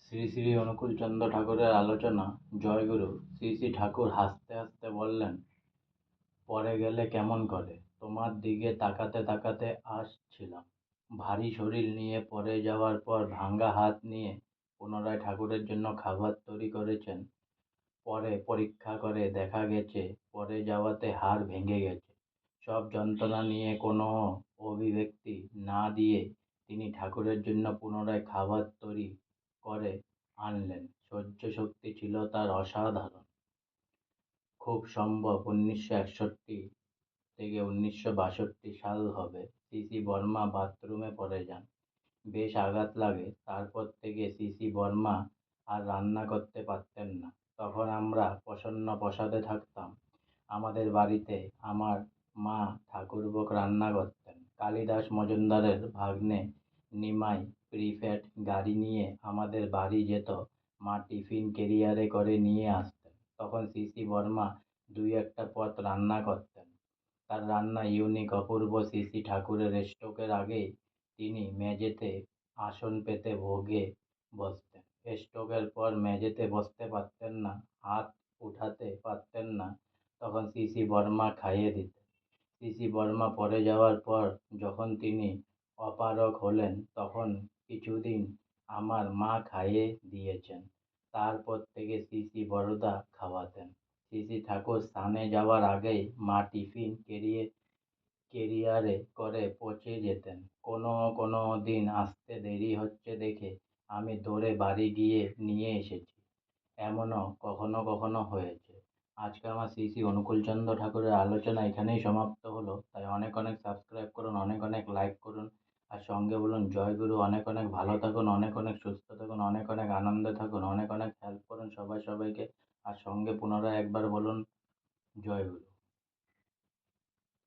শ্রী শ্রী অনুকূলচন্দ্র ঠাকুরের আলোচনা। জয়গুরু। শ্রী শ্রী ঠাকুর হাসতে হাসতে বললেন, পড়ে গেলে কেমন করে? তোমার দিকে তাকাতে তাকাতে আসছিলাম। ভারী শরীর নিয়ে পড়ে যাওয়ার পর ভাঙা হাত নিয়ে পুনরায় ঠাকুরের জন্য খাবার তৈরি করেছেন। পরে পরীক্ষা করে দেখা গেছে পড়ে যাওয়াতে হাড় ভেঙে গেছে। সব যন্ত্রণা নিয়ে কোনো অভিব্যক্তি না দিয়ে তিনি ঠাকুরের জন্য পুনরায় খাবার তৈরি করে আনলেন। সহ্য শক্তি ছিল তার অসাধারণ। খুব সম্ভব 1961 থেকে 1962 সাল হবে। সিসি বর্মা বাথরুমে পড়ে যান। বেশ আঘাত লাগে। তারপর থেকে সিসি বর্মা আর রান্না করতে পারতেন না। তখন আমরা প্রসন্ন প্রসাদে থাকতাম। আমাদের বাড়িতে আমার মা ঠাকুরভোগ রান্না করতেন। কালিদাস মজুমদারের ভাগ্নে নিমাই প্রিফেট গাড়ি নিয়ে আমাদের বাড়ি যেত। মা টিফিন ক্যারিয়ারে করে নিয়ে আসতেন। তখন সিসি বর্মা দুই একটা পদ রান্না করতেন। তার রান্না ইউনিক, অপূর্ব। সিসি ঠাকুরের স্ট্রোকের আগেই তিনি মেঝেতে আসন পেতে ভোগে বসতেন। স্ট্রোকের পর মেঝেতে বসতে পারতেন না, হাত উঠাতে পারতেন না। তখন সিসি বর্মা খাইয়ে দিতেন। সিসি বর্মা পড়ে যাওয়ার পর যখন তিনি অপারগ হলেন, তখন কিছুদিন আমার মা খাইয়ে দিয়েছেন। তারপর থেকে সিসি বড়দা খাওয়াতেন। সিসি ঠাকুর স্থানে যাওয়ার আগেই মা টিফিন ক্যারিয়ারে করে পৌঁছে যেতেন। কোনো কোনো দিন আসতে দেরি হচ্ছে দেখে আমি দৌড়ে বাড়ি গিয়ে নিয়ে এসেছি। এমনও কখনো কখনো হয়েছে। আজকে আমার শ্রী শ্রী অনুকূলচন্দ্র ঠাকুরের আলোচনা এখানেই সমাপ্ত হলো। তাই অনেক অনেক সাবস্ক্রাইব করুন, অনেক অনেক লাইক করুন, আর সঙ্গে বলুন জয় গুরু। অনেক অনেক ভালো থাকুন, অনেক অনেক সুস্থ থাকুন, অনেক অনেক আনন্দে থাকুন, অনেক অনেক হেল্প করুন সবাই সবাইকে। আর সঙ্গে পুনরায় একবার বলুন জয় গুরু।